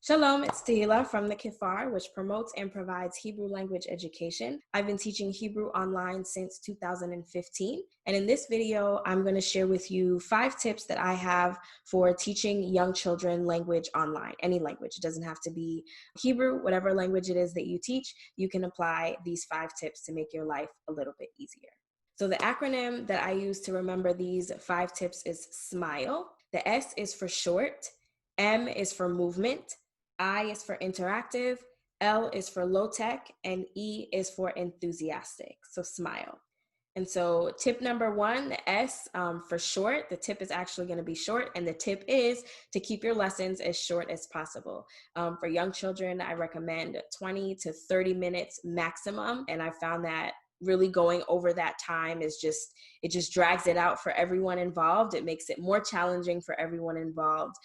Shalom, it's Tehila from the Kefar, which promotes and provides Hebrew language education. I've been teaching Hebrew online since 2015. And in this video, I'm going to share with you 5 tips that I have for teaching young children language online, any language. It doesn't have to be Hebrew, whatever language it is that you teach, you can apply these 5 tips to make your life a little bit easier. So the acronym that I use to remember these 5 tips is SMILE. The S is for short, M is for movement, I is for interactive, L is for low tech, and E is for enthusiastic. So SMILE. And so tip number 1, the S for short, the tip is actually going to be short. And the tip is to keep your lessons as short as possible. For young children, I recommend 20 to 30 minutes maximum. And I found that really going over that time is it just drags it out for everyone involved. It makes it more challenging for everyone involved,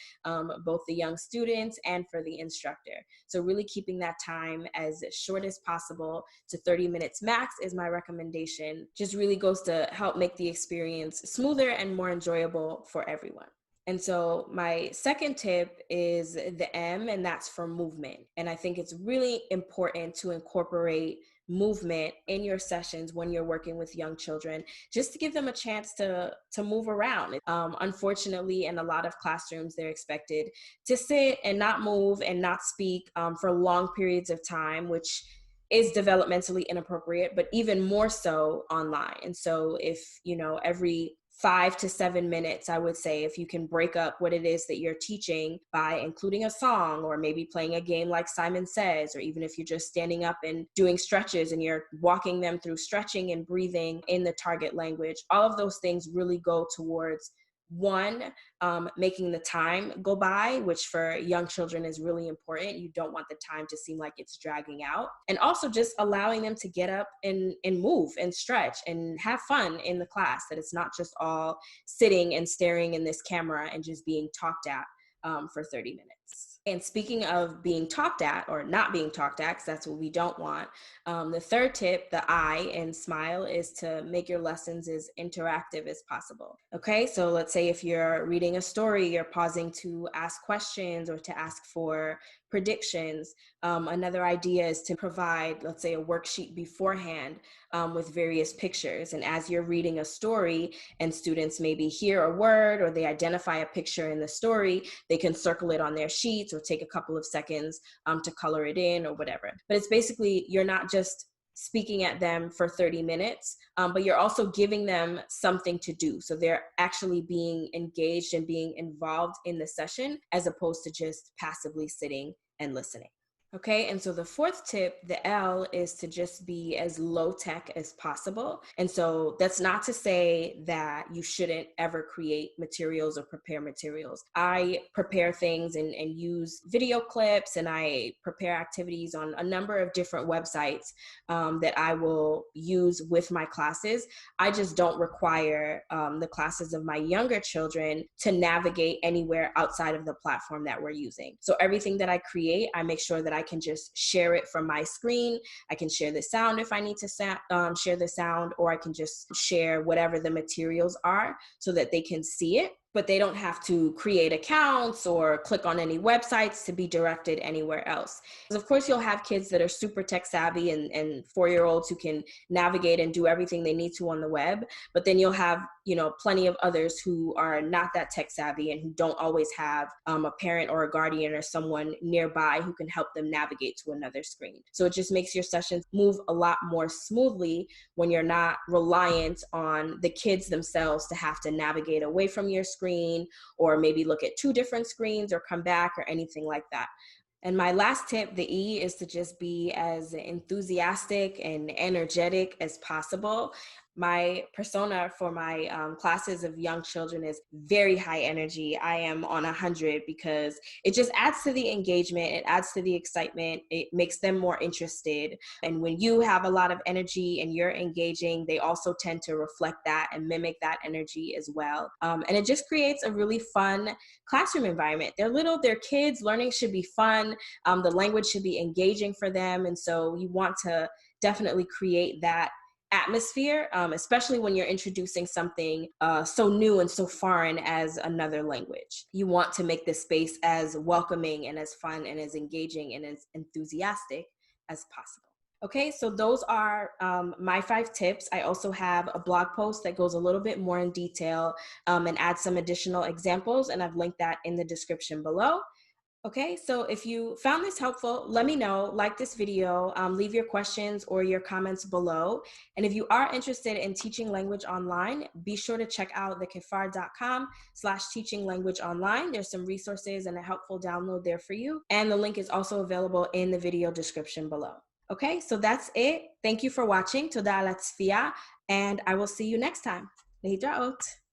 both the young students and for the instructor. So really keeping that time as short as possible to 30 minutes max is my recommendation. Just really goes to help make the experience smoother and more enjoyable for everyone. And so my second tip is the M, and that's for movement. And I think it's really important to incorporate movement in your sessions when you're working with young children, just to give them a chance to move around. Unfortunately, in a lot of classrooms, they're expected to sit and not move and not speak for long periods of time, which is developmentally inappropriate, but even more so online. And so if, every 5 to 7 minutes, I would say, if you can break up what it is that you're teaching by including a song or maybe playing a game like Simon Says, or even if you're just standing up and doing stretches and you're walking them through stretching and breathing in the target language, all of those things really go towards making the time go by, which for young children is really important. You don't want the time to seem like it's dragging out. And also just allowing them to get up and move and stretch and have fun in the class, that it's not just all sitting and staring in this camera and just being talked at for 30 minutes. And speaking of being talked at or not being talked at, because that's what we don't want, the third tip, the I in SMILE, is to make your lessons as interactive as possible. Okay, so let's say if you're reading a story, you're pausing to ask questions or to ask for predictions. Another idea is to provide, let's say, a worksheet beforehand with various pictures. And as you're reading a story and students maybe hear a word or they identify a picture in the story, they can circle it on their sheets or take a couple of seconds to color it in or whatever. But it's basically, you're not just speaking at them for 30 minutes, but you're also giving them something to do. So they're actually being engaged and being involved in the session as opposed to just passively sitting and listening. Okay, and so the fourth tip, the L, is to just be as low tech as possible. And so that's not to say that you shouldn't ever create materials or prepare materials. I prepare things and use video clips, and I prepare activities on a number of different websites that I will use with my classes. I just don't require the classes of my younger children to navigate anywhere outside of the platform that we're using. So everything that I create, I make sure that I can just share it from my screen. I can share the sound if I need to share the sound, or I can just share whatever the materials are so that they can see it, but they don't have to create accounts or click on any websites to be directed anywhere else. Of course, you'll have kids that are super tech savvy and 4-year-olds who can navigate and do everything they need to on the web, but then you'll have, plenty of others who are not that tech savvy and who don't always have a parent or a guardian or someone nearby who can help them navigate to another screen. So it just makes your sessions move a lot more smoothly when you're not reliant on the kids themselves to have to navigate away from your screen or maybe look at 2 different screens or come back or anything like that. And my last tip, the E, is to just be as enthusiastic and energetic as possible. My persona for my classes of young children is very high energy. I am on 100 because it just adds to the engagement. It adds to the excitement. It makes them more interested. And when you have a lot of energy and you're engaging, they also tend to reflect that and mimic that energy as well. And it just creates a really fun classroom environment. They're little, they're kids. Learning should be fun. The language should be engaging for them. And so you want to definitely create that atmosphere, especially when you're introducing something so new and so foreign as another language. You want to make the space as welcoming and as fun and as engaging and as enthusiastic as possible. Okay, so those are my 5 tips. I also have a blog post that goes a little bit more in detail and adds some additional examples, and I've linked that in the description below. Okay, so if you found this helpful, let me know, like this video, leave your questions or your comments below. And if you are interested in teaching language online, be sure to check out the kefar.com/teaching language online. There's some resources and a helpful download there for you. And the link is also available in the video description below. Okay, so that's it. Thank you for watching. Toda ala tzfiya, and I will see you next time. להתראות.